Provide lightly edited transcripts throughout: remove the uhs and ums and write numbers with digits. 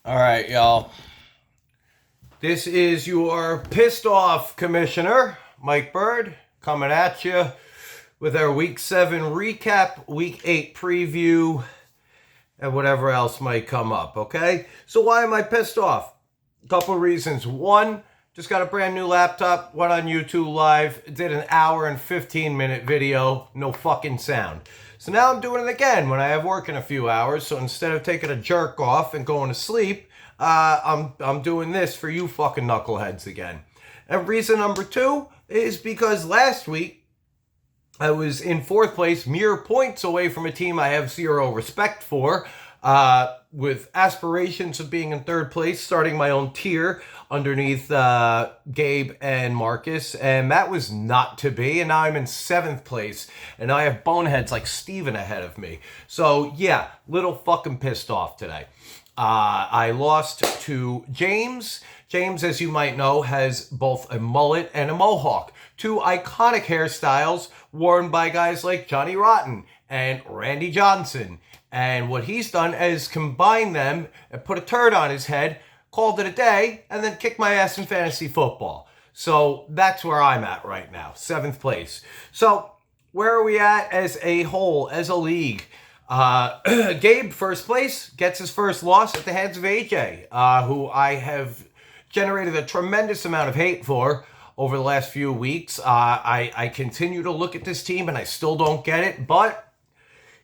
All right, y'all. This is your pissed off commissioner, Mike Bird, coming at you with our Week 7 recap, Week 8 preview, and whatever else might come up, okay? So why am I pissed off? A couple of reasons. One, just got a brand new laptop, went on YouTube Live, did an hour and 15-minute video, no fucking sound. So now I'm doing it again when I have work in a few hours. So instead of taking a jerk off and going to sleep, I'm doing this for you fucking knuckleheads again. And reason number two is because last week I was in fourth place, mere points away from a team I have zero respect for, with aspirations of being in third place, starting my own tier underneath Gabe and Marcus, and that was not to be, and now I'm in seventh place, and I have boneheads like Steven ahead of me. So yeah, little fucking pissed off today. I lost to James. James, as you might know, has both a mullet and a mohawk. Two iconic hairstyles worn by guys like Johnny Rotten and Randy Johnson. And what he's done is combine them and put a turd on his head, called it a day, and then kicked my ass in fantasy football. So that's where I'm at right now, seventh place. So where are we at as a whole, as a league? Gabe, first place, gets his first loss at the hands of AJ, who I have generated a tremendous amount of hate for over the last few weeks. I continue to look at this team and I still don't get it, but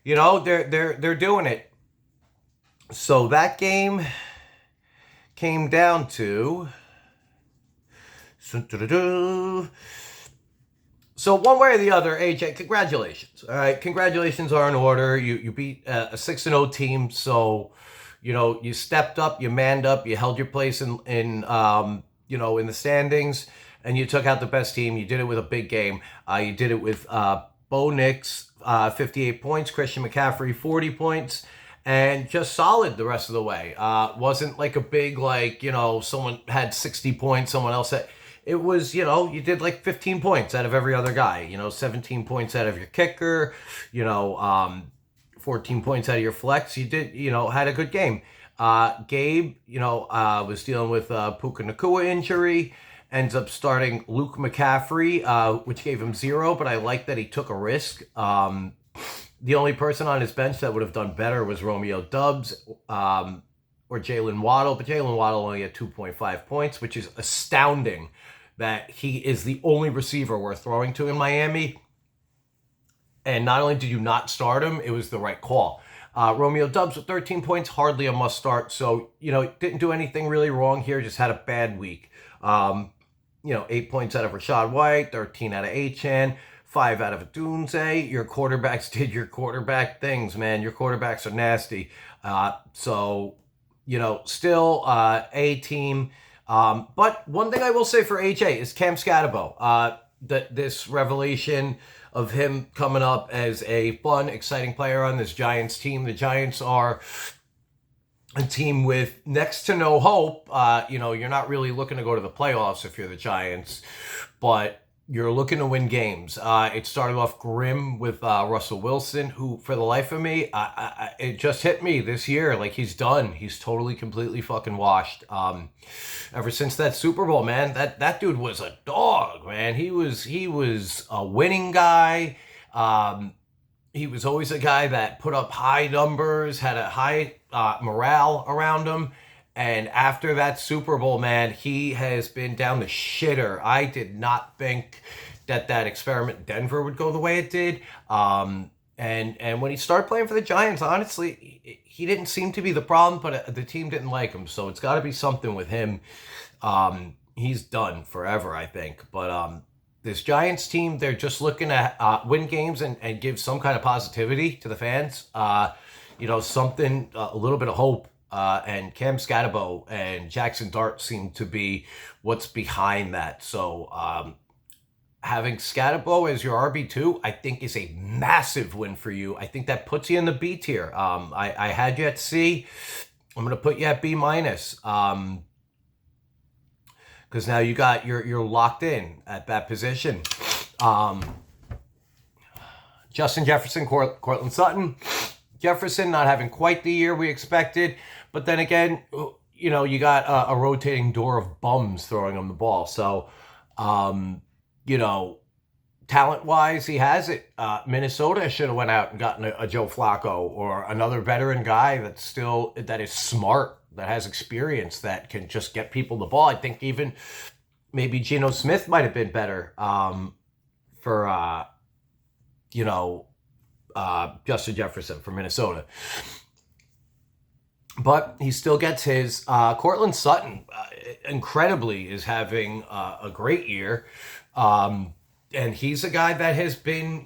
you know, they're doing it. So that game came down to so one way or the other, AJ, congratulations. All right, congratulations are in order. You beat a 6-0 team, so you know you stepped up, you manned up, you held your place in in the standings, and you took out the best team. You did it with a big game. You did it with Bo Nix, 58 points, Christian McCaffrey, 40 points, and just solid the rest of the way. Wasn't like a big someone had 60 points, someone else had. It was, you did like 15 points out of every other guy, 17 points out of your kicker, 14 points out of your flex. You did, had a good game. Gabe, was dealing with Puka Nacua injury, ends up starting Luke McCaffrey, which gave him 0, but I like that he took a risk. The only person on his bench that would have done better was Romeo Doubs, or Jalen Waddle, but Jalen Waddle only had 2.5 points, which is astounding that he is the only receiver we're throwing to in Miami. And not only did you not start him, it was the right call. Romeo Doubs with 13 points, hardly a must start. So, didn't do anything really wrong here, just had a bad week. 8 points out of Rashad White, 13 out of Achan, 5 out of Adunze. Your quarterbacks did your quarterback things, man. Your quarterbacks are nasty. Still a team. But one thing I will say for AJ is Cam Scatabo. This revelation of him coming up as a fun, exciting player on this Giants team. The Giants are a team with next to no hope. You're not really looking to go to the playoffs if you're the Giants, but you're looking to win games. It started off grim with Russell Wilson, who, for the life of me, it just hit me this year. Like, he's done. He's totally, completely fucking washed. Ever since that Super Bowl, man, that dude was a dog, man. He was a winning guy. He was always a guy that put up high numbers, had a high morale around him. And after that Super Bowl, man, he has been down the shitter. I did not think that experiment in Denver would go the way it did. And when he started playing for the Giants, honestly, he didn't seem to be the problem, but the team didn't like him. So it's got to be something with him. He's done forever, I think. But this Giants team, they're just looking to win games and give some kind of positivity to the fans. Something, a little bit of hope. And Cam Scatabo and Jackson Dart seem to be what's behind that. So having Scatabo as your RB2, I think is a massive win for you. I think that puts you in the B tier. I had you at C. I'm going to put you at B minus. Because now you're locked in at that position. Justin Jefferson, Cortland Sutton. Jefferson not having quite the year we expected. But then again, you got a rotating door of bums throwing him the ball. So, you know, talent-wise, he has it. Minnesota should have went out and gotten a Joe Flacco or another veteran guy that is smart, that has experience, that can just get people the ball. I think even maybe Geno Smith might have been better for Justin Jefferson from Minnesota. But he still gets his. Cortland Sutton, incredibly, is having a great year. And he's a guy that has been,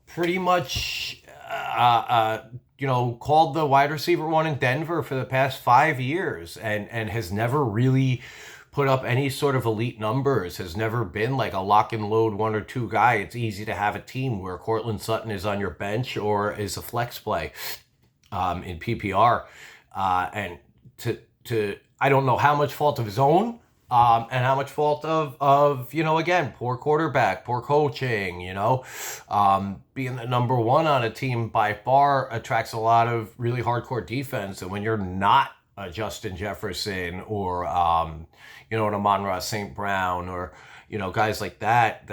pretty much, called the wide receiver one in Denver for the past 5 years and has never really put up any sort of elite numbers, has never been like a lock and load 1 or 2 guy. It's easy to have a team where Cortland Sutton is on your bench or is a flex play in PPR. And I don't know how much fault of his own and how much fault of again, poor quarterback, poor coaching, being the number one on a team by far attracts a lot of really hardcore defense. And when you're not a Justin Jefferson or, an Amon-Ra St. Brown or, guys like that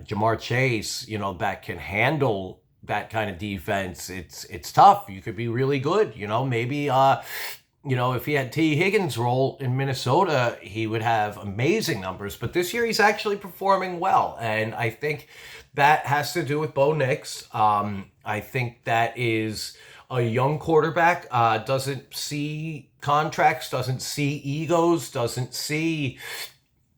Jamar Chase, that can handle that kind of defense, it's tough. You could be really good, maybe, if he had T. Higgins' role in Minnesota, he would have amazing numbers. But this year he's actually performing well. And I think that has to do with Bo Nix. I think that is a young quarterback, doesn't see contracts, doesn't see egos, doesn't see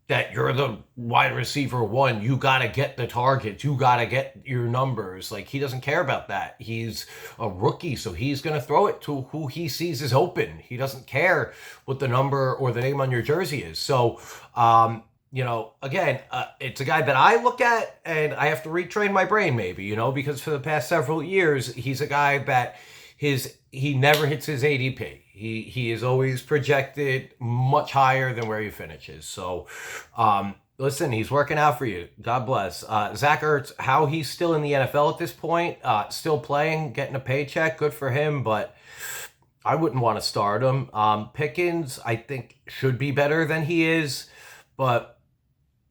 that you're the wide receiver one. You got to get the targets. You got to get your numbers. Like, he doesn't care about that. He's a rookie, so he's going to throw it to who he sees is open. He doesn't care what the number or the name on your jersey is. So, again, it's a guy that I look at and I have to retrain my brain maybe, because for the past several years, he's a guy that he never hits his ADP. He is always projected much higher than where he finishes. So, listen, he's working out for you. God bless. Zach Ertz, how he's still in the NFL at this point, still playing, getting a paycheck, good for him, but I wouldn't want to start him. Pickens, I think, should be better than he is, but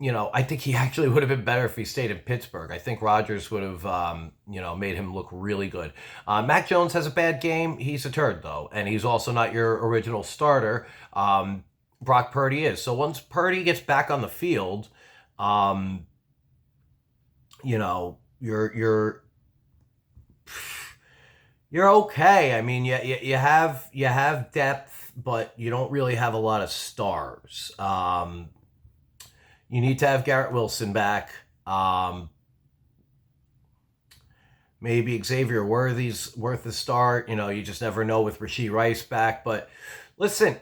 I think he actually would have been better if he stayed in Pittsburgh. I think Rodgers would have, made him look really good. Mac Jones has a bad game. He's a turd, though, and he's also not your original starter. Brock Purdy is. So once Purdy gets back on the field, you're okay. I mean, you have depth, but you don't really have a lot of stars. You need to have Garrett Wilson back. Maybe Xavier Worthy's worth a start. You just never know with Rashee Rice back. But listen,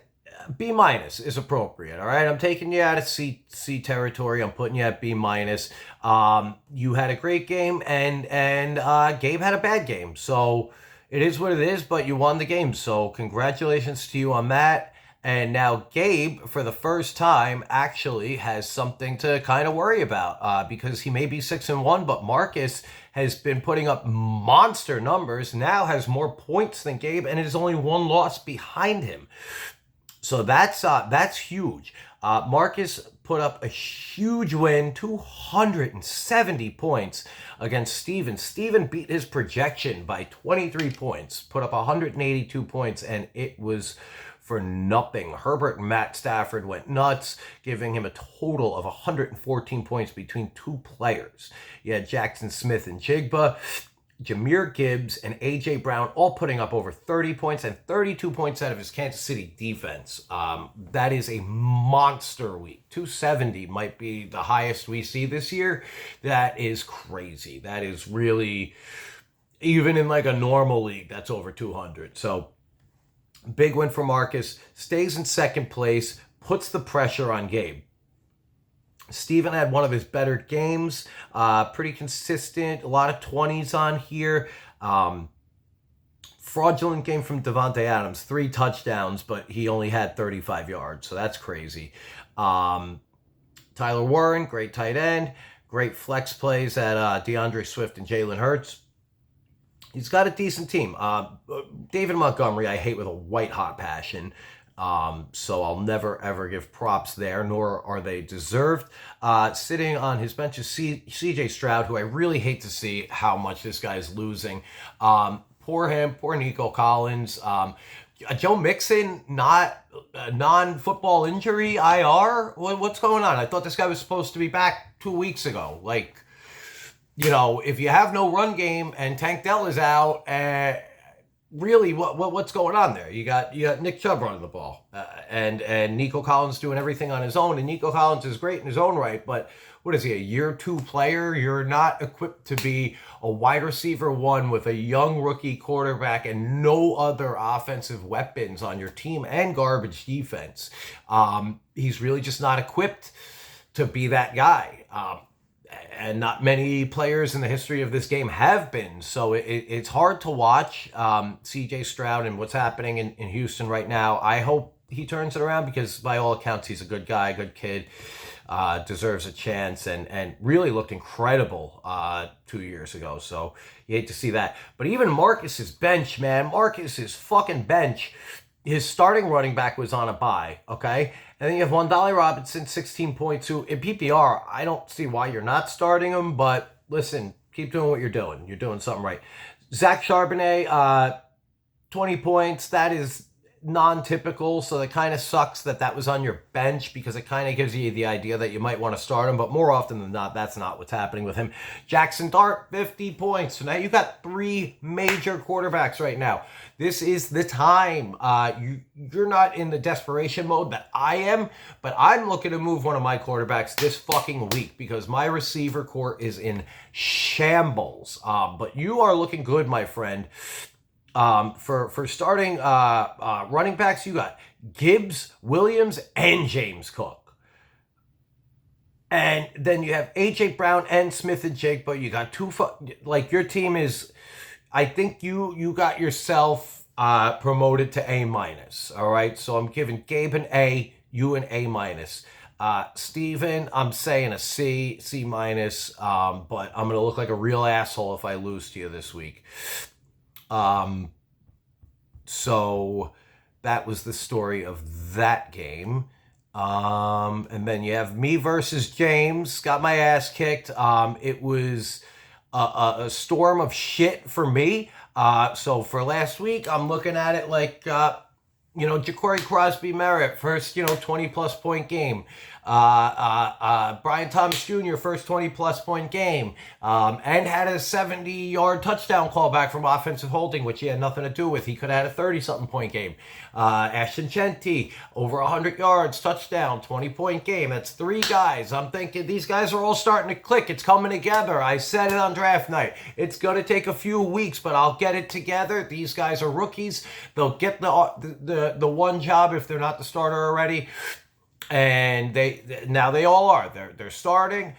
B- is appropriate. All right, I'm taking you out of C territory. I'm putting you at B-. You had a great game, and Gabe had a bad game. So it is what it is. But you won the game. So congratulations to you on that. And now Gabe, for the first time, actually has something to kind of worry about because he may be 6-1, but Marcus has been putting up monster numbers, now has more points than Gabe, and is only 1 loss behind him. So that's huge. Marcus put up a huge win, 270 points against Steven. Steven beat his projection by 23 points, put up 182 points, and it was for nothing. Herbert and Matt Stafford went nuts, giving him a total of 114 points between 2 players. You had Jackson Smith and Jigba, Jahmyr Gibbs, and A.J. Brown all putting up over 30 points and 32 points out of his Kansas City defense. That is a monster week. 270 might be the highest we see this year. That is crazy. That is really, even in like a normal league, that's over 200. So, big win for Marcus, stays in second place, puts the pressure on Gabe. Steven had one of his better games, pretty consistent, a lot of 20s on here. Fraudulent game from Devontae Adams, 3 touchdowns, but he only had 35 yards, so that's crazy. Tyler Warren, great tight end, great flex plays at DeAndre Swift and Jalen Hurts. He's got a decent team. David Montgomery, I hate with a white-hot passion. So I'll never, ever give props there, nor are they deserved. Sitting on his bench is CJ Stroud, who I really hate to see how much this guy's losing. Poor him, poor Nico Collins. Joe Mixon, not a non-football injury, IR? What's going on? I thought this guy was supposed to be back 2 weeks ago. Like, if you have no run game and Tank Dell is out, really, what's going on there? You got Nick Chubb running the ball, and Nico Collins doing everything on his own. And Nico Collins is great in his own right, but what is he, a year 2 player? You're not equipped to be a wide receiver 1 with a young rookie quarterback and no other offensive weapons on your team and garbage defense. He's really just not equipped to be that guy. And not many players in the history of this game have been. So it's hard to watch CJ Stroud and what's happening in Houston right now. I hope he turns it around because by all accounts, he's a good guy, good kid, deserves a chance, and really looked incredible 2 years ago. So you hate to see that. But even Marcus's bench, man, Marcus's fucking bench, his starting running back was on a bye, okay? And then you have Wandale Robinson, 16.2. In PPR, I don't see why you're not starting him, but listen, keep doing what you're doing. You're doing something right. Zach Charbonnet, 20 points. That is non-typical, so it kind of sucks that was on your bench because it kind of gives you the idea that you might want to start him, but more often than not, that's not what's happening with him. Jackson Dart, 50 points. So now you've got 3 major quarterbacks right now. This is the time. You're not in the desperation mode that I am, but I'm looking to move one of my quarterbacks this fucking week because my receiver core is in shambles. But you are looking good, my friend. For starting running backs, you got Gibbs, Williams, and James Cook. And then you have A.J. Brown and Smith and Jake, but you got like your team is, I think you got yourself promoted to A-. All right, so I'm giving Gabe an A, you an A-. Steven, I'm saying a C, C-, but I'm going to look like a real asshole if I lose to you this week. So that was the story of that game. And then you have me versus James. Got my ass kicked. It was a storm of shit for me. So for last week, I'm looking at it like, Ja'Cory Crosby Merritt, first, 20-plus point game. Brian Thomas Jr., first 20-plus point game. And had a 70-yard touchdown call back from offensive holding, which he had nothing to do with. He could have had a 30-something point game. Ashton Chenti, over 100 yards, touchdown, 20-point game. That's 3 guys. I'm thinking these guys are all starting to click. It's coming together. I said it on draft night. It's going to take a few weeks, but I'll get it together. These guys are rookies. They'll get the one job if they're not the starter already. And they all are. They're starting.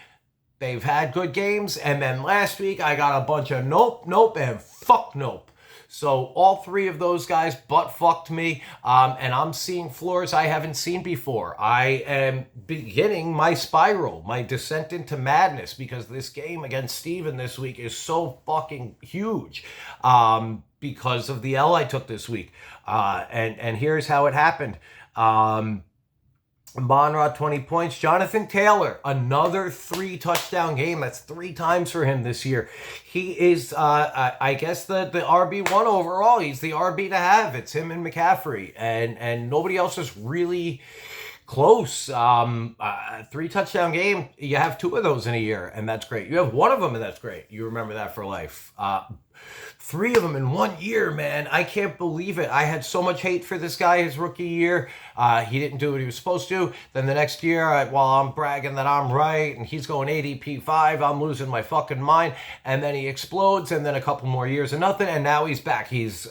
They've had good games. And then last week, I got a bunch of nope, and fuck nope. So all 3 of those guys butt-fucked me. And I'm seeing floors I haven't seen before. I am beginning my spiral, my descent into madness, because this game against Steven this week is so fucking huge because of the L I took this week. And here's how it happened. Monrod, 20 points. Jonathan Taylor, another 3-touchdown game. That's 3 times for him this year. He is, I guess, the RB1 overall. He's the RB to have. It's him and McCaffrey. And nobody else is really close. 3-touchdown game. You have 2 of those in a year, and that's great. You have 1 of them, and that's great. You remember that for life. 3 of them in 1 year, man. I can't believe it. I had so much hate for this guy his rookie year. He didn't do what he was supposed to. Then the next year, while I'm bragging that I'm right and he's going ADP 5, I'm losing my fucking mind. And then he explodes, and then a couple more years of nothing, and now he's back. He's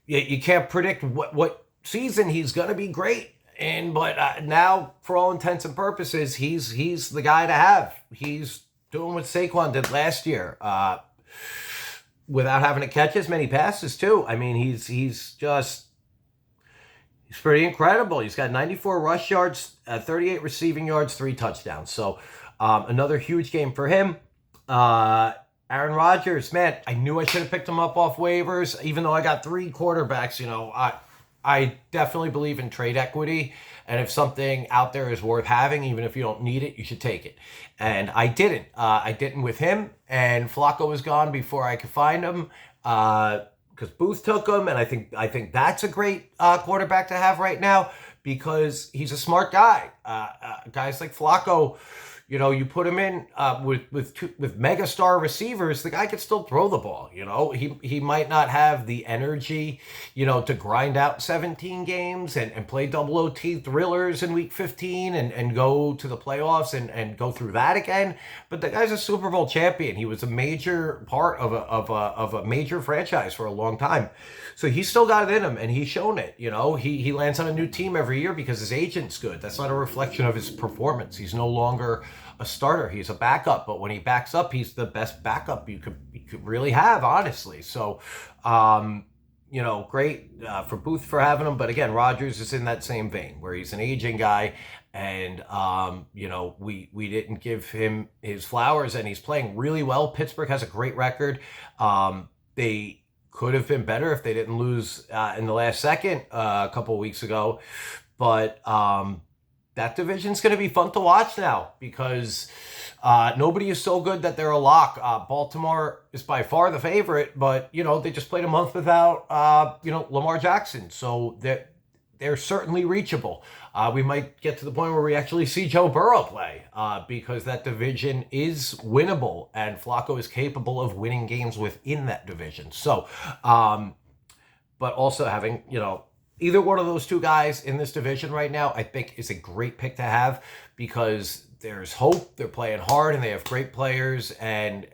you can't predict what season he's going to be great in, but now, for all intents and purposes, he's the guy to have. He's doing what Saquon did last year. Without having to catch as many passes, too. I mean, he's pretty incredible. He's got 94 rush yards, 38 receiving yards, 3 touchdowns. So another huge game for him. Aaron Rodgers, man, I knew I should have picked him up off waivers, even though I got 3 quarterbacks. I definitely believe in trade equity. And if something out there is worth having, even if you don't need it, you should take it. And I didn't. I didn't with him. And Flacco was gone before I could find him. Because Booth took him, and I think that's a great quarterback to have right now because he's a smart guy. Guys like Flacco, you put him in with megastar receivers, the guy can still throw the ball. He might not have the energy, to grind out 17 games and play double OT thrillers in week 15 and go to the playoffs and go through that again. But the guy's a Super Bowl champion. He was a major part of a major franchise for a long time. So he's still got it in him, and he's shown it. He lands on a new team every year because his agent's good. That's not a reflection of his performance. He's no longer a starter. He's a backup, but when he backs up, he's the best backup you could really have, honestly. So, great for Booth for having him. But again, Rodgers is in that same vein where he's an aging guy, and we didn't give him his flowers, and he's playing really well. Pittsburgh has a great record. They could have been better if they didn't lose in the last second a couple of weeks ago, but that division's going to be fun to watch now because nobody is so good that they're a lock. Baltimore is by far the favorite, but, they just played a month without, Lamar Jackson. So they're certainly reachable. We might get to the point where we actually see Joe Burrow play because that division is winnable and Flacco is capable of winning games within that division. So, but also having, either one of those two guys in this division right now, I think is a great pick to have because there's hope. They're playing hard and they have great players. And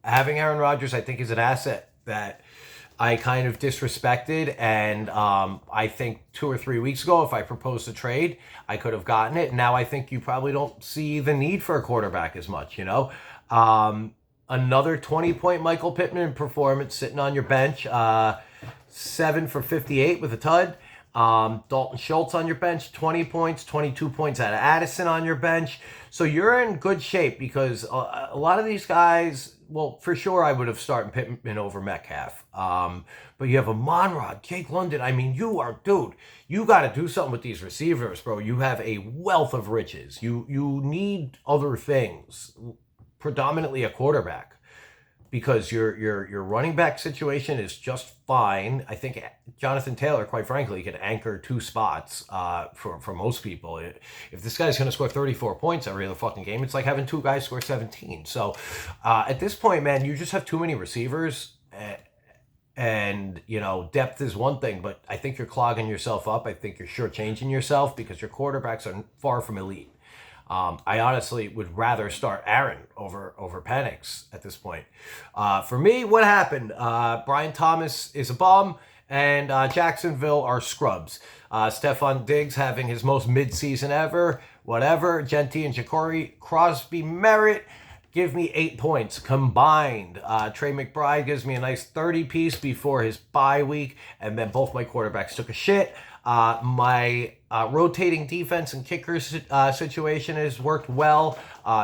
having Aaron Rodgers, I think, is an asset that I kind of disrespected. And I think 2 or 3 weeks ago, if I proposed a trade, I could have gotten it. Now I think you probably don't see the need for a quarterback as much, Another 20-point Michael Pittman performance sitting on your bench. 7 for 58 with a tud. Dalton Schultz on your bench, 20 points, 22 points out of Addison on your bench. So you're in good shape because a lot of these guys, well, for sure I would have started Pittman over Metcalf. But you have a Monrod, Jake London. I mean, you got to do something with these receivers, bro. You have a wealth of riches. You need other things, predominantly a quarterback. Because your running back situation is just fine. I think Jonathan Taylor, quite frankly, can anchor 2 spots for most people. If this guy's going to score 34 points every other fucking game, it's like having 2 guys score 17. So at this point, man, you just have too many receivers. And, depth is one thing, but I think you're clogging yourself up. I think you're shortchanging yourself because your quarterbacks are far from elite. I honestly would rather start Aaron over Penix at this point. For me, what happened? Brian Thomas is a bum, and Jacksonville are scrubs. Stephon Diggs having his most midseason ever. Whatever. Gentry and Ja'Cory Crosby Merritt give me 8 points combined. Trey McBride gives me a nice 30-piece before his bye week, and then both my quarterbacks took a shit. My rotating defense and kickers situation has worked well.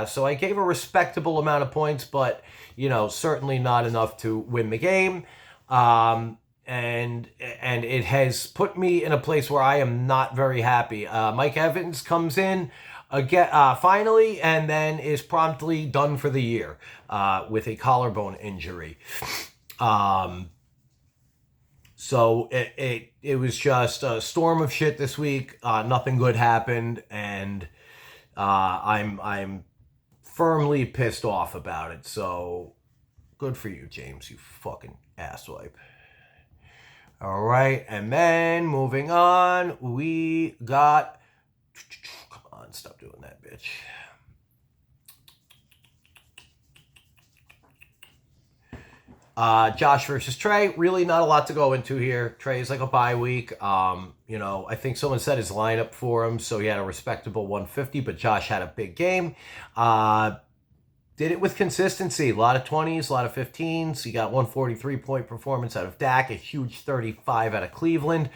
So I gave a respectable amount of points, but, certainly not enough to win the game. And it has put me in a place where I am not very happy. Mike Evans comes in again, finally, and then is promptly done for the year with a collarbone injury. So it was just a storm of shit this week. Nothing good happened, and I'm firmly pissed off about it. So good for you, James, you fucking asswipe. All right, and then moving on, we got. Come on, stop doing that, bitch. Josh versus Trey, really not a lot to go into here. Trey is like a bye week. I think someone set his lineup for him, so he had a respectable 150, but Josh had a big game. Did it with consistency. A lot of 20s, a lot of 15s. He got 143-point performance out of Dak, a huge 35 out of Cleveland.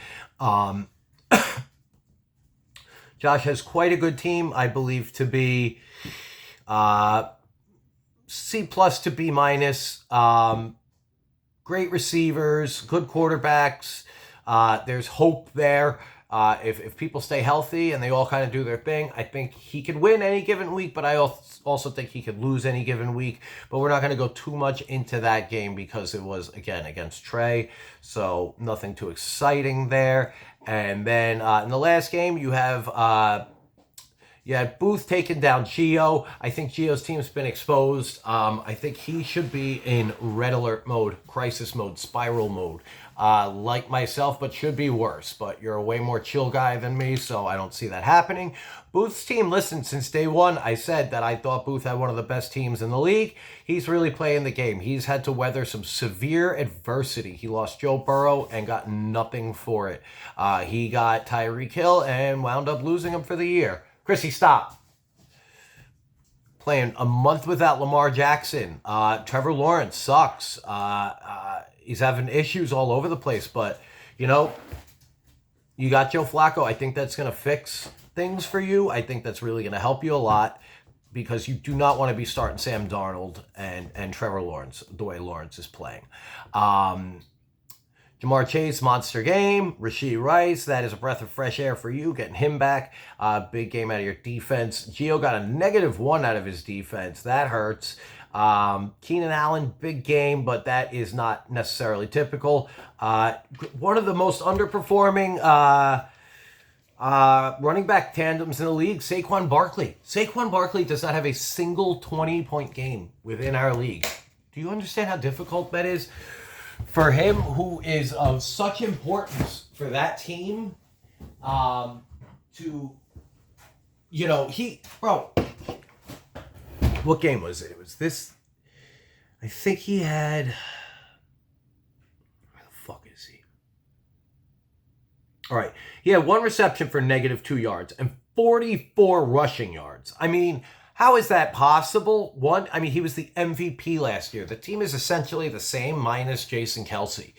Josh has quite a good team, I believe, to be C+ to B-. Great receivers, good quarterbacks. There's hope there. If people stay healthy and they all kind of do their thing, I think he could win any given week, but I also think he could lose any given week. But we're not going to go too much into that game because it was, again, against Trey. So nothing too exciting there. And then in the last game, you had Booth taking down Gio. I think Gio's team's been exposed. I think he should be in red alert mode, crisis mode, spiral mode. Like myself, but should be worse. But you're a way more chill guy than me, so I don't see that happening. Booth's team, listen, since day one, I said that I thought Booth had one of the best teams in the league. He's really playing the game. He's had to weather some severe adversity. He lost Joe Burrow and got nothing for it. He got Tyreek Hill and wound up losing him for the year. Chrissy, stop. Playing a month without Lamar Jackson. Trevor Lawrence sucks. He's having issues all over the place, but, you got Joe Flacco. I think that's going to fix things for you. I think that's really going to help you a lot because you do not want to be starting Sam Darnold and Trevor Lawrence the way Lawrence is playing. Jamar Chase, monster game. Rashee Rice, that is a breath of fresh air for you, getting him back. Big game out of your defense. Gio got a -1 out of his defense. That hurts. Keenan Allen, big game, but that is not necessarily typical. One of the most underperforming running back tandems in the league, Saquon Barkley. Saquon Barkley does not have a single 20-point game within our league. Do you understand how difficult that is? For him, who is of such importance for that team, what game was it? It was this, I think he had, where the fuck is he? All right, he had 1 reception for -2 yards and 44 rushing yards. I mean, how is that possible? He was the MVP last year. The team is essentially the same minus Jason Kelce.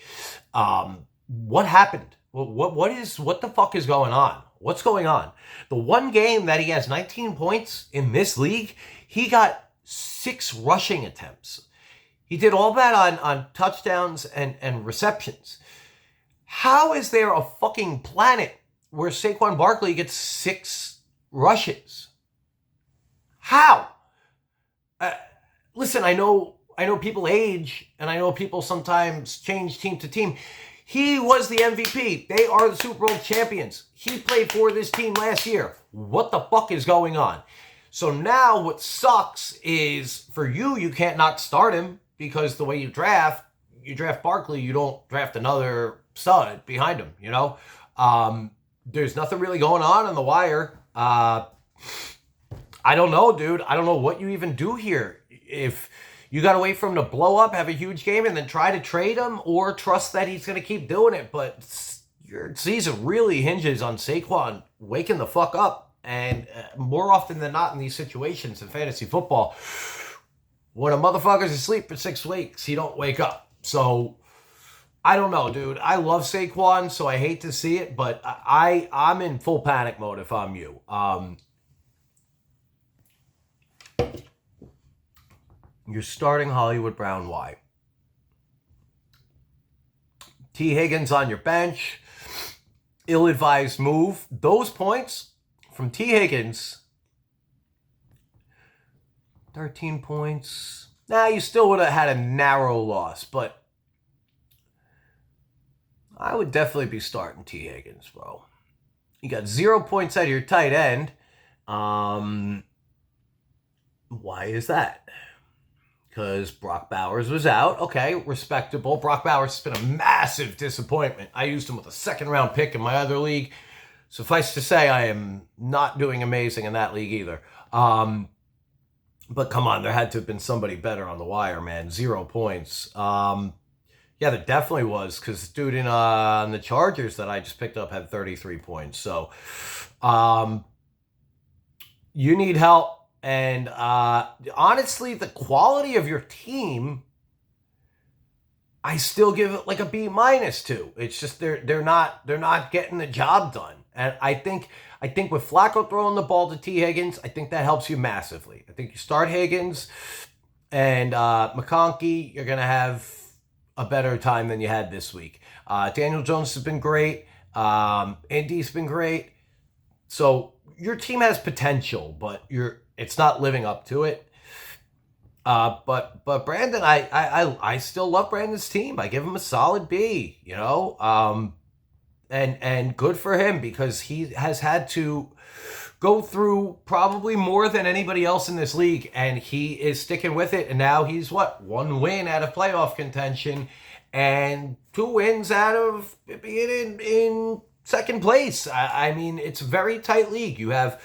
What happened? What the fuck is going on? What's going on? The one game that he has 19 points in this league, he got 6 rushing attempts. He did all that on touchdowns and receptions. How is there a fucking planet where Saquon Barkley gets 6 rushes? How? Listen, I know people age, and I know people sometimes change team to team. He was the MVP. They are the Super Bowl champions. He played for this team last year. What the fuck is going on? So now what sucks is for you can't not start him because the way you draft Barkley, you don't draft another stud behind him, There's nothing really going on the wire. I don't know, dude. I don't know what you even do here. If you got to wait for him to blow up, have a huge game, and then try to trade him or trust that he's going to keep doing it. But your season really hinges on Saquon waking the fuck up. And more often than not in these situations in fantasy football, when a motherfucker's asleep for 6 weeks, he don't wake up. So I don't know, dude. I love Saquon, so I hate to see it, but I'm in full panic mode if I'm you. You're starting Hollywood Brown. Why? T. Higgins on your bench. Ill-advised move. Those points from T. Higgins. 13 points. You still would have had a narrow loss, but I would definitely be starting T. Higgins, bro. You got 0 points out of your tight end. Why is that? Because Brock Bowers was out. Okay, respectable. Brock Bowers has been a massive disappointment. I used him with a 2nd-round pick in my other league. Suffice to say, I am not doing amazing in that league either. But come on, there had to have been somebody better on the wire, man. 0 points. Yeah, there definitely was, because the dude on the Chargers that I just picked up had 33 points. So, you need help. And honestly, the quality of your team, I still give it like a B- to. It's just they're not getting the job done. And I think with Flacco throwing the ball to T. Higgins, I think that helps you massively. I think you start Higgins and McConkey, you're gonna have a better time than you had this week. Daniel Jones has been great. Indy's been great. So your team has potential, but it's not living up to it. But Brandon, I still love Brandon's team. I give him a solid B. And good for him because he has had to go through probably more than anybody else in this league, and he is sticking with it. And now he's one win out of playoff contention, and 2 wins out of being in second place. I mean, it's a very tight league. You have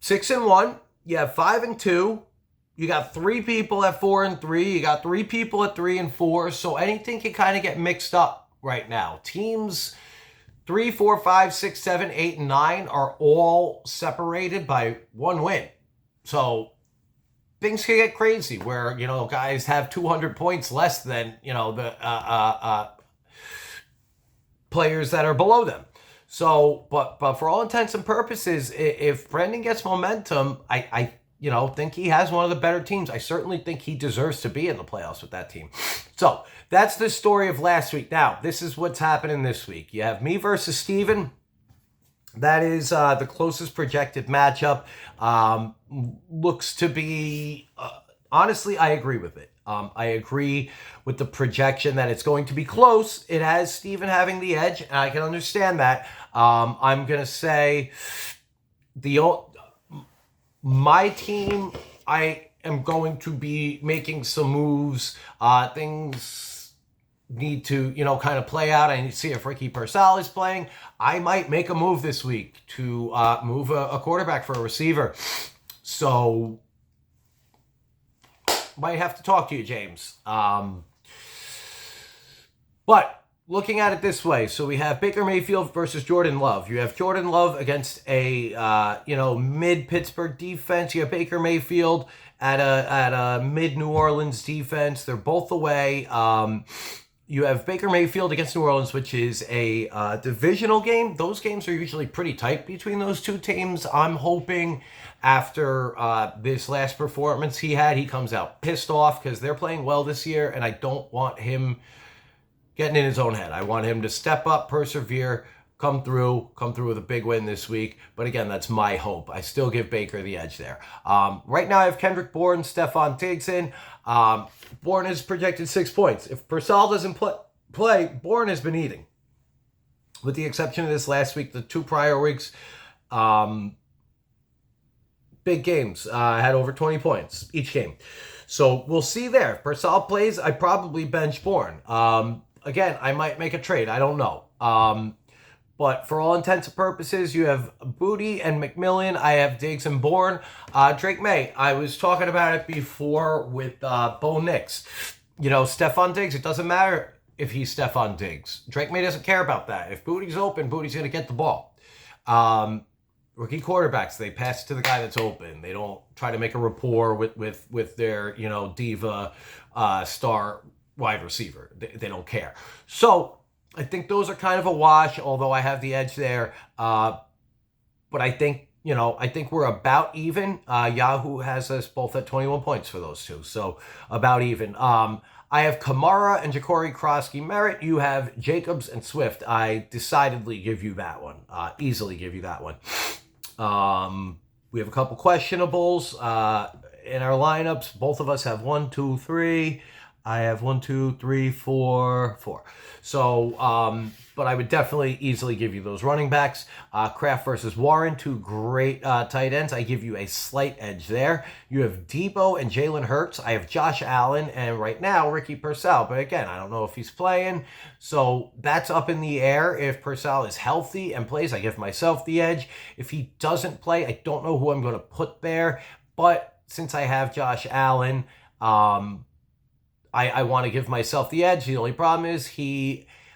6-1, you have 5-2, you got 3 people at 4-3, you got 3 people at 3-4. So anything can kind of get mixed up right now. Teams 3, 4, 5, 6, 7, 8, and 9 are all separated by 1 win. So things can get crazy where, guys have 200 points less than, the players that are below them. So, but for all intents and purposes, if Brendan gets momentum, I think he has one of the better teams. I certainly think he deserves to be in the playoffs with that team. So that's the story of last week. Now, this is what's happening this week. You have me versus Steven. That is the closest projected matchup. Looks to be, honestly, I agree with it. I agree with the projection that it's going to be close. It has Steven having the edge, and I can understand that. I'm going to say my team, I am going to be making some moves. Things need to, kind of play out. I need to see if Ricky Purcell is playing. I might make a move this week to move a quarterback for a receiver. So, might have to talk to you, James. But looking at it this way, so we have Baker Mayfield versus Jordan Love. You have Jordan Love against a mid-Pittsburgh defense. You have Baker Mayfield at a mid-New Orleans defense. They're both away. You have Baker Mayfield against New Orleans, which is a divisional game. Those games are usually pretty tight between those two teams. I'm hoping after this last performance he had, he comes out pissed off because they're playing well this year, and I don't want him getting in his own head. I want him to step up, persevere, come through with a big win this week. But again, that's my hope. I still give Baker the edge there. Right now I have Kendrick Bourne, Stephon Diggs in. Bourne is projected 6 points. If Purcell doesn't play, Bourne has been eating. With the exception of this last week, the 2 prior weeks, big games. Had over 20 points each game. So we'll see there. If Purcell plays, I probably bench Bourne. Again, I might make a trade. I don't know. But for all intents and purposes, you have Booty and McMillan. I have Diggs and Bourne. Drake May, I was talking about it before with Bo Nix. Stephon Diggs, it doesn't matter if he's Stephon Diggs. Drake May doesn't care about that. If Booty's open, Booty's going to get the ball. Rookie quarterbacks, they pass it to the guy that's open. They don't try to make a rapport with their, diva star wide receiver. They don't care. So I think those are kind of a wash, although I have the edge there. But I think, we're about even. Yahoo has us both at 21 points for those two. So about even. I have Kamara and Ja'Cory Krosky-Merritt. You have Jacobs and Swift. I decidedly give you that one. Easily give you that one. We have a couple questionables in our lineups. Both of us have 1, 2, 3. I have 1, 2, 3, 4. So, but I would definitely easily give you those running backs. Kraft versus Warren, 2 great tight ends. I give you a slight edge there. You have Debo and Jalen Hurts. I have Josh Allen and right now Ricky Purcell. But again, I don't know if he's playing. So that's up in the air. If Purcell is healthy and plays, I give myself the edge. If he doesn't play, I don't know who I'm going to put there. But since I have Josh Allen, I want to give myself the edge. The only problem is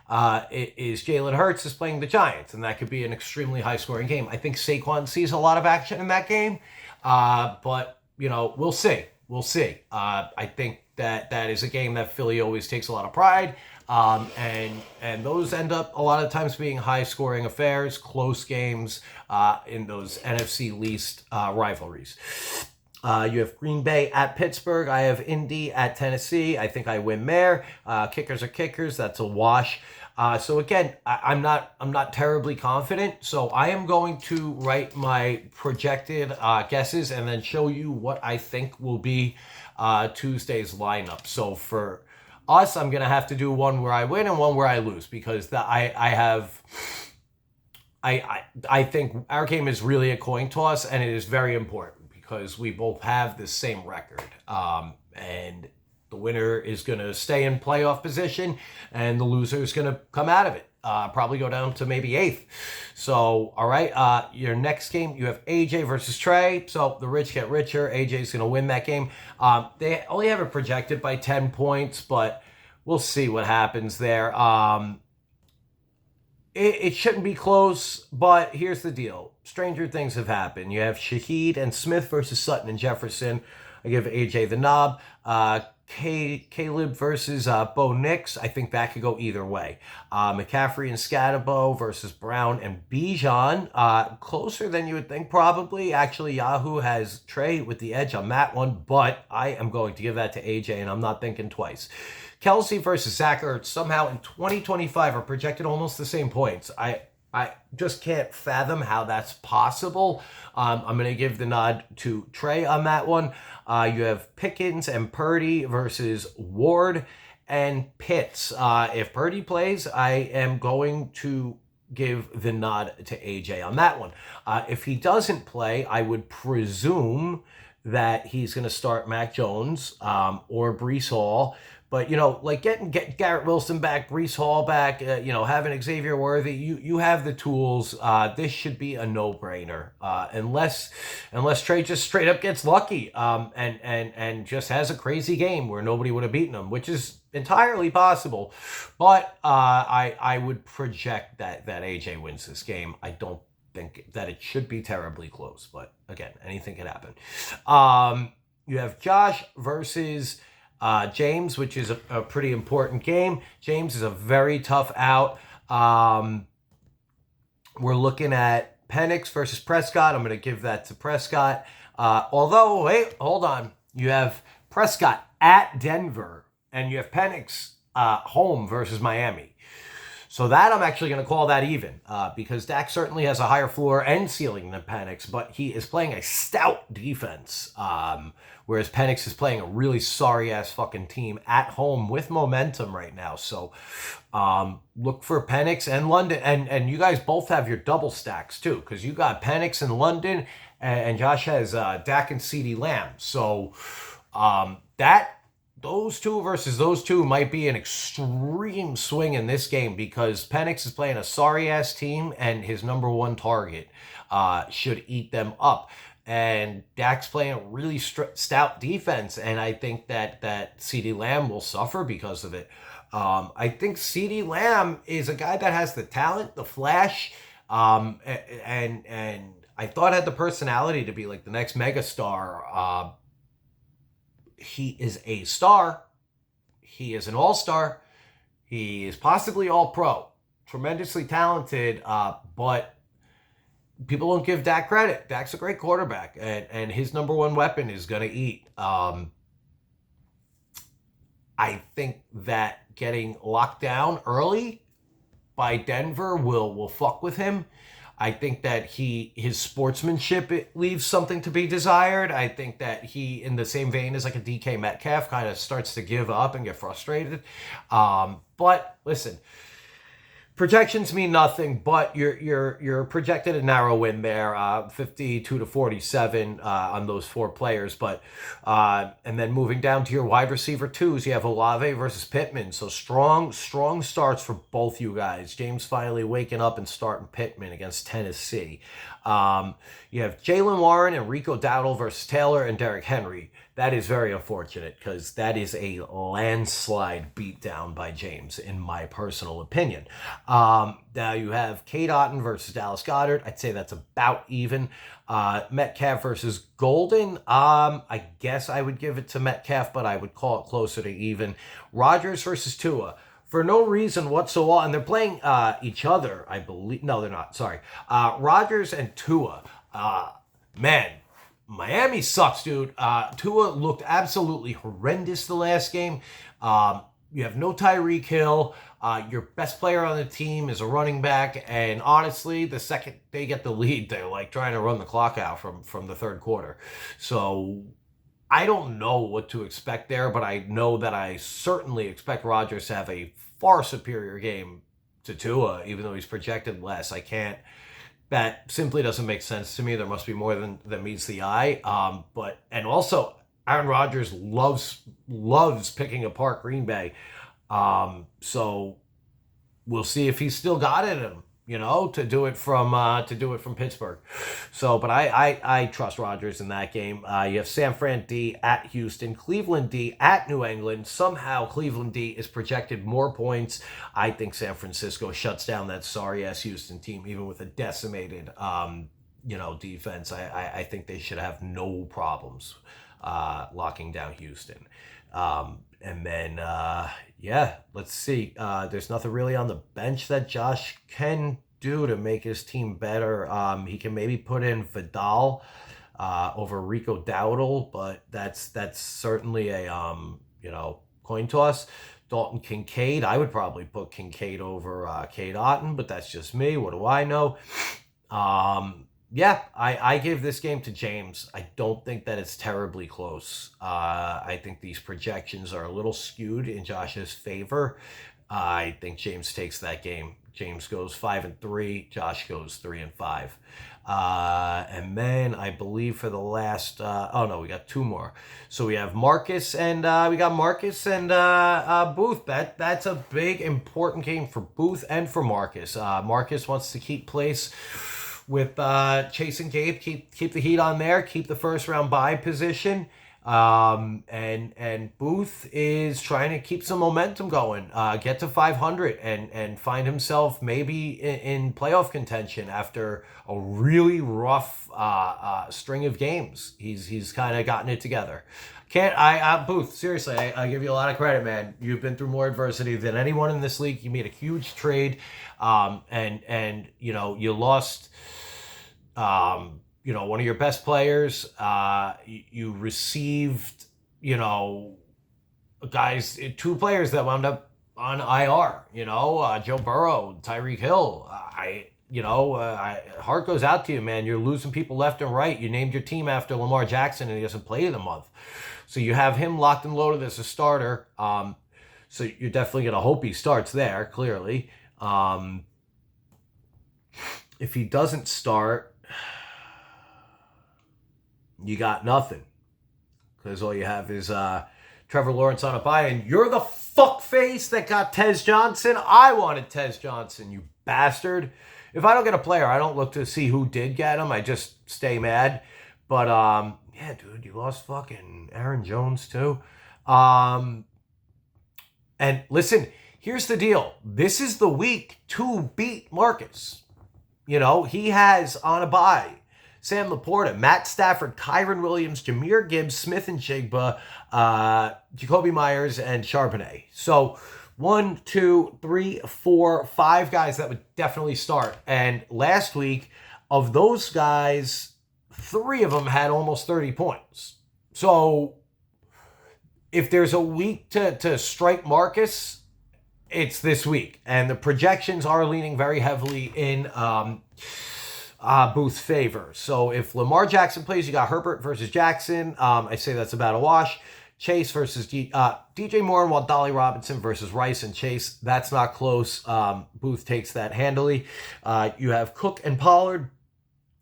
Jalen Hurts is playing the Giants, and that could be an extremely high-scoring game. I think Saquon sees a lot of action in that game, but we'll see. We'll see. I think that is a game that Philly always takes a lot of pride, and those end up a lot of times being high-scoring affairs, close games in those NFC least rivalries. You have Green Bay at Pittsburgh. I have Indy at Tennessee. I think I win there. Kickers are kickers. That's a wash. So again, I'm not terribly confident. So I am going to write my projected guesses and then show you what I think will be Tuesday's lineup. So for us, I'm gonna have to do one where I win and one where I lose, because I think our game is really a coin toss, and it is very important because we both have the same record. And the winner is going to stay in playoff position, and the loser is going to come out of it. Probably go down to maybe 8th. So, all right, your next game, you have AJ versus Trey. So the rich get richer. AJ's going to win that game. They only have it projected by 10 points, but we'll see what happens there. It shouldn't be close, but here's the deal. Stranger things have happened. You have Shaheed and Smith versus Sutton and Jefferson. I give AJ the nod. Caleb versus Bo Nix. I think that could go either way. McCaffrey and Scatabo versus Brown and Bijan. Closer than you would think, probably. Actually, Yahoo has Trey with the edge on that one, but I am going to give that to AJ, and I'm not thinking twice. Kelsey versus Zach Ertz. Somehow in 2025 are projected almost the same points. I just can't fathom how that's possible. I'm going to give the nod to Trey on that one. You have Pickens and Purdy versus Ward and Pitts. If Purdy plays, I am going to give the nod to AJ on that one. If he doesn't play, I would presume that he's going to start Mac Jones or Breece Hall. But, like getting Garrett Wilson back, Breece Hall back, having Xavier Worthy, you have the tools. This should be a no-brainer, unless Trey just straight up gets lucky and just has a crazy game where nobody would have beaten him, which is entirely possible. But I would project that AJ wins this game. I don't think that it should be terribly close, but again, anything can happen. You have Josh versus James, which is a pretty important game. James is a very tough out. We're looking at Penix versus Prescott. I'm going to give that to Prescott. Although, wait, hold on. You have Prescott at Denver, and you have Penix home versus Miami. So that I'm actually going to call that even, because Dak certainly has a higher floor and ceiling than Penix, but he is playing a stout defense, whereas Penix is playing a really sorry-ass fucking team at home with momentum right now. So look for Penix and London, and you guys both have your double stacks too, because you got Penix and London, and Josh has Dak and CeeDee Lamb. So those two versus those two might be an extreme swing in this game, because Penix is playing a sorry-ass team, and his number one target should eat them up. And Dak's playing a really stout defense, and I think that CeeDee Lamb will suffer because of it. I think CeeDee Lamb is a guy that has the talent, the flash, and I thought had the personality to be like the next megastar. He is a star. He is an all-star. He is possibly all-pro. Tremendously talented, but people don't give Dak credit. Dak's a great quarterback, and his number one weapon is going to eat. I think that getting locked down early by Denver will fuck with him. I think that his sportsmanship leaves something to be desired. I think that he, in the same vein as like a DK Metcalf, kind of starts to give up and get frustrated. But listen, projections mean nothing, but you're projected a narrow win there, 52-47 on those four players. But and then moving down to your wide receiver twos, you have Olave versus Pittman. So strong starts for both you guys. James finally waking up and starting Pittman against Tennessee. You have Jaylen Warren and Rico Dowdle versus Taylor and Derrick Henry. That is very unfortunate, because that is a landslide beatdown by James, in my personal opinion. Now you have Cade Otton versus Dallas Goedert. I'd say that's about even. Metcalf versus Golden. I guess I would give it to Metcalf, but I would call it closer to even. Rodgers versus Tua. For no reason whatsoever, and they're playing each other, I believe. No, they're not. Sorry. Rodgers and Tua. Man, Miami sucks, dude. Tua looked absolutely horrendous the last game. You have no Tyreek Hill. Your best player on the team is a running back, and honestly, the second they get the lead, they're like trying to run the clock out from the third quarter. So I don't know what to expect there, but I know that I certainly expect Rodgers to have a far superior game to Tua, even though he's projected less. I can't. That simply doesn't make sense to me. There must be more than meets the eye. And also Aaron Rodgers loves picking apart Green Bay. So we'll see if he's still got it in him, to do it from Pittsburgh. So, but I trust Rodgers in that game. You have San Fran D at Houston, Cleveland D at New England. Somehow Cleveland D is projected more points. I think San Francisco shuts down that sorry ass Houston team, even with a decimated defense. I think they should have no problems locking down Houston. And then, let's see. There's nothing really on the bench that Josh can do to make his team better. He can maybe put in Vidal over Rico Dowdle, but that's certainly a coin toss. Dalton Kincaid, I would probably put Kincaid over Cade Otton, but that's just me. What do I know? I give this game to James. I don't think that it's terribly close. I think these projections are a little skewed in Josh's favor. I think James takes that game. James goes 5-3. Josh goes 3-5. And then I believe for the last, we got two more. So we have Marcus and Booth. That's a big important game for Booth and for Marcus. Marcus wants to keep pace with Chase and Gabe, keep the heat on there, keep the first round bye position. And Booth is trying to keep some momentum going, get to 500 and find himself maybe in playoff contention after a really rough string of games. He's kind of gotten it together. Booth, seriously, I give you a lot of credit, man. You've been through more adversity than anyone in this league. You made a huge trade, and you lost one of your best players. You received, two players that wound up on IR, Joe Burrow, Tyreek Hill. Heart goes out to you, man. You're losing people left and right. You named your team after Lamar Jackson, and he hasn't played in a month. So you have him locked and loaded as a starter. So you're definitely going to hope he starts there, clearly. If he doesn't start, you got nothing. Because all you have is Trevor Lawrence on a bye, and you're the fuckface that got Tez Johnson. I wanted Tez Johnson, you bastard. If I don't get a player, I don't look to see who did get him. I just stay mad. But, dude, you lost fucking Aaron Jones, too. And listen, here's the deal. This is the week to beat Marcus. He has on a bye Sam Laporta, Matt Stafford, Kyron Williams, Jahmyr Gibbs, Smith and Jigba, Jacoby Myers, and Charbonnet. So 1, 2, 3, 4, 5 guys that would definitely start. And last week, of those guys, 3 of them had almost 30 points. So if there's a week to strike Marcus, it's this week. And the projections are leaning very heavily in Booth's favor. So if Lamar Jackson plays, you got Herbert versus Jackson. I say that's about a wash. Chase versus DJ Moore and Waldale Robinson versus Rice and Chase. That's not close. Booth takes that handily. You have Cook and Pollard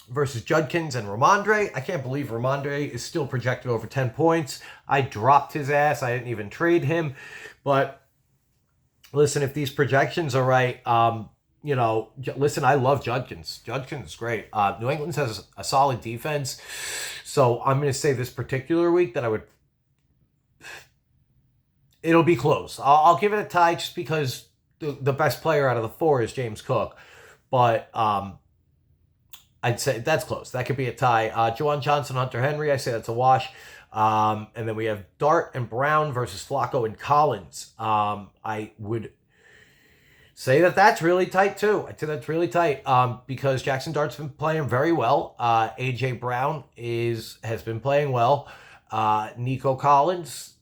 versus Judkins and Ramondre. I can't believe Ramondre is still projected over 10 points. I dropped his ass. I didn't even trade him. But listen, if these projections are right, listen, I love Judkins. Judkins is great. New England has a solid defense. So I'm going to say this particular week that it'll be close. I'll give it a tie just because the best player out of the 4 is James Cook. But I'd say that's close. That could be a tie. Juwan Johnson, Hunter Henry, I say that's a wash. And then we have Dart and Brown versus Flacco and Collins. I would say that's really tight too. I'd say that's really tight because Jackson Dart's been playing very well. A.J. Brown has been playing well. Nico Collins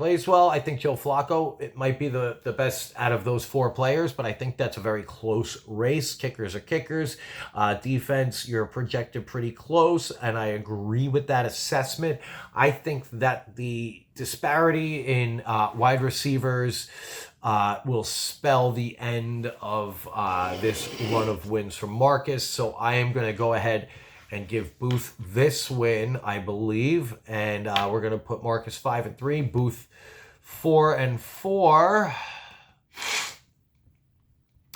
plays well. I think Joe Flacco, it might be the best out of those 4 players, but I think that's a very close race. Kickers are kickers. Defense, you're projected pretty close, and I agree with that assessment. I think that the disparity in wide receivers will spell the end of this run of wins from Marcus. So I am going to go ahead and give Booth this win, I believe. And we're going to put Marcus 5-3, Booth 4-4.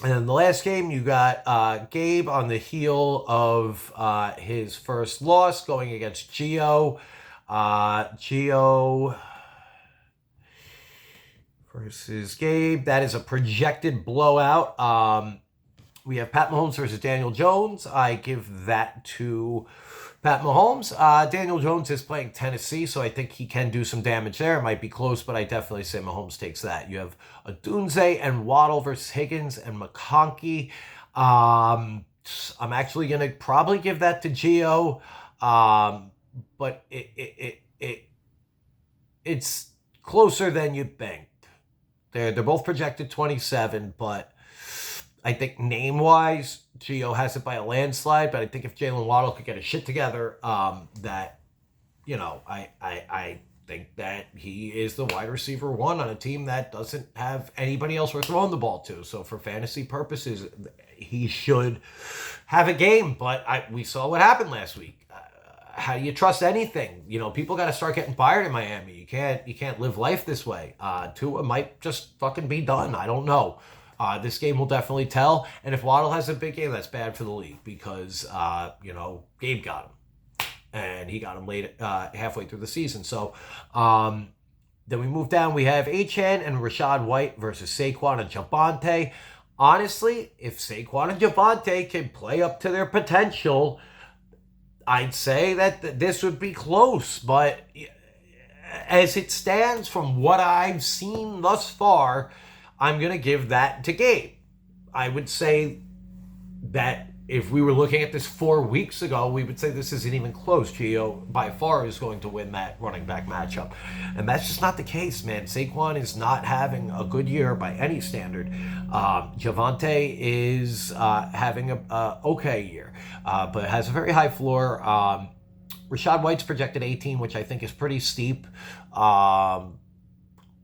And then the last game, you got Gabe on the heel of his first loss going against Gio. Gio versus Gabe. That is a projected blowout. We have Pat Mahomes versus Daniel Jones. I give that to Pat Mahomes. Daniel Jones is playing Tennessee, so I think he can do some damage there. It might be close, but I definitely say Mahomes takes that. You have Odunze and Waddle versus Higgins and McConkey. I'm actually going to probably give that to Gio, but it's closer than you'd think. They're both projected 27, but I think name-wise, Gio has it by a landslide, but I think if Jalen Waddle could get his shit together, that, you know, I think that he is the wide receiver 1 on a team that doesn't have anybody else we're throwing the ball to. So for fantasy purposes, he should have a game, but we saw what happened last week. How do you trust anything? You know, people got to start getting fired in Miami. You can't live life this way. Tua might just fucking be done. I don't know. This game will definitely tell. And if Waddle has a big game, that's bad for the league because, you know, Gabe got him. And he got him late halfway through the season. So then we move down. We have Achane and Rachaad White versus Saquon and Javonte. Honestly, if Saquon and Javonte can play up to their potential, I'd say that this would be close. But as it stands from what I've seen thus far, I'm going to give that to Gabe. I would say that if we were looking at this 4 weeks ago, we would say this isn't even close. Gio, by far, is going to win that running back matchup. And that's just not the case, man. Saquon is not having a good year by any standard. Javonte is having a okay year, but has a very high floor. Rachaad White's projected 18, which I think is pretty steep.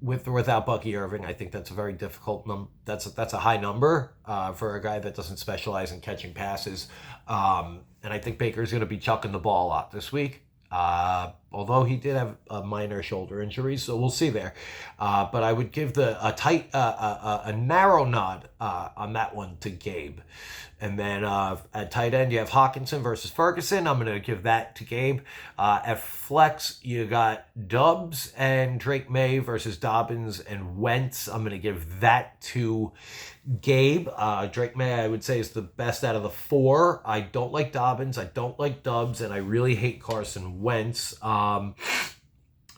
With or without Bucky Irving, I think that's a very difficult that's a high number for a guy that doesn't specialize in catching passes. And I think Baker's going to be chucking the ball a lot this week. Although he did have a minor shoulder injury, so we'll see there. But I would give a narrow nod on that one to Gabe. And then at tight end, you have Hawkinson versus Ferguson. I'm going to give that to Gabe. At flex, you got Dubs and Drake May versus Dobbins and Wentz. I'm going to give that to Gabe. Drake May, I would say, is the best out of the 4. I don't like Dobbins. I don't like Dubs. And I really hate Carson Wentz.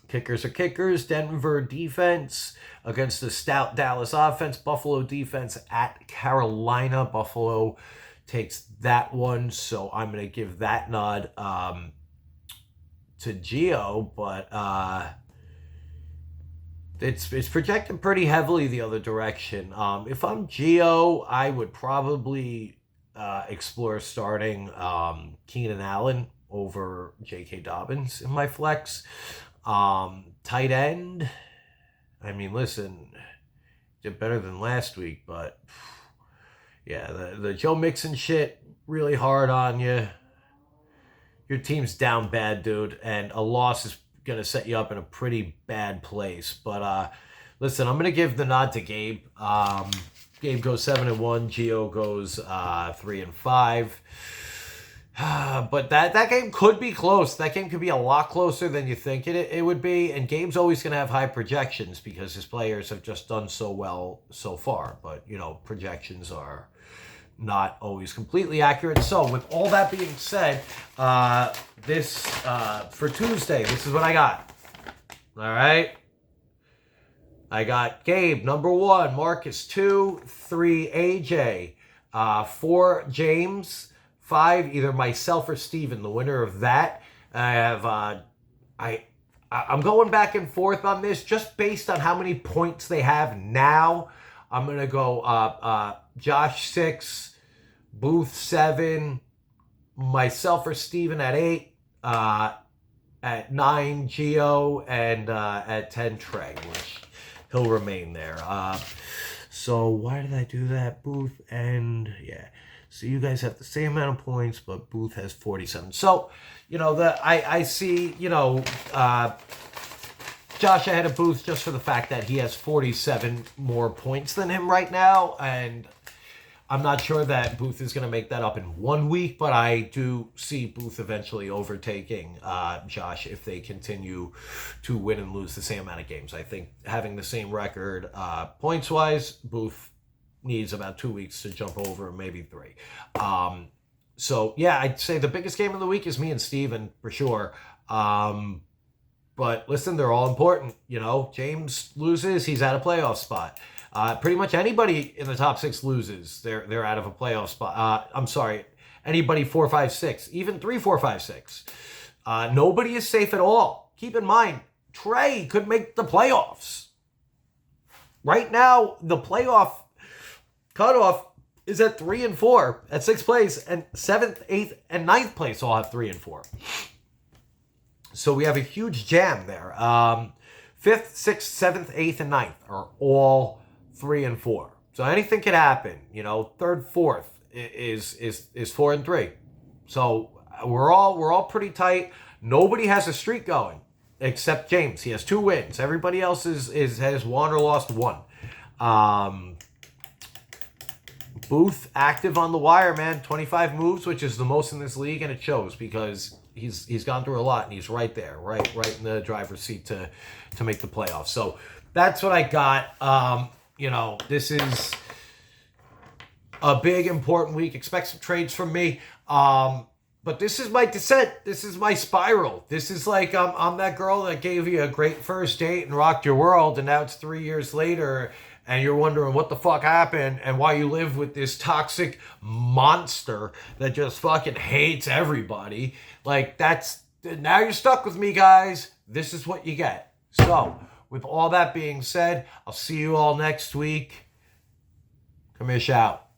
Kickers are kickers. Denver defense against the stout Dallas offense. Buffalo defense at Carolina. Buffalo takes that one, so I'm going to give that nod to Gio, but it's projected pretty heavily the other direction. If I'm Gio, I would probably explore starting Keenan Allen over J.K. Dobbins in my flex. Tight end, I mean, listen, did better than last week, but yeah, the Joe Mixon shit really hard on you. Your team's down bad, dude, and a loss is going to set you up in a pretty bad place. But listen, I'm going to give the nod to Gabe. Gabe goes 7-1, Gio goes 3-5. But that game could be close. That game could be a lot closer than you think it would be. And Gabe's always going to have high projections because his players have just done so well so far. But, you know, projections are not always completely accurate. So with all that being said, this for Tuesday, this is what I got. All right. I got Gabe, number 1, Marcus 2, 3, AJ, 4, James, 5, either myself or Steven, the winner of that. I have I I'm going back and forth on this just based on how many points they have now. I'm going to go Josh 6, Booth 7, myself or Steven at 8, at 9, Geo, and at 10, Trey, which he'll remain there. So why did I do that? Booth and, yeah. So you guys have the same amount of points, but Booth has 47. So, I see, Josh ahead of Booth just for the fact that he has 47 more points than him right now, and I'm not sure that Booth is going to make that up in 1 week, but I do see Booth eventually overtaking Josh if they continue to win and lose the same amount of games. I think having the same record points-wise, Booth needs about 2 weeks to jump over, maybe 3. So, yeah, I'd say the biggest game of the week is me and Steven, for sure. But listen, they're all important. James loses, he's at a playoff spot. Pretty much anybody in the top 6 loses, they're out of a playoff spot. I'm sorry, anybody 4, 5, 6, even 3, 4, 5, 6. Nobody is safe at all. Keep in mind, Trey could make the playoffs. Right now, the playoff cutoff is at 3 and 4 at 6th place, and 7th, 8th, and 9th place all have 3 and 4. So we have a huge jam there. 5th, 6th, 7th, 8th, and 9th are all 3 and 4. So anything could happen. 3rd, 4th is 4 and 3. So we're all pretty tight. Nobody has a streak going except James. He has 2 wins. Everybody else has won or lost 1. Booth active on the wire, man. 25 moves, which is the most in this league, and it shows because he's gone through a lot, and he's right there, right in the driver's seat to make the playoffs. So that's what I got. This is a big, important week. Expect some trades from me. But this is my descent. This is my spiral. This is like I'm that girl that gave you a great first date and rocked your world, and now it's 3 years later, and you're wondering what the fuck happened and why you live with this toxic monster that just fucking hates everybody. Like, now you're stuck with me, guys. This is what you get. So, with all that being said, I'll see you all next week. Kamish out.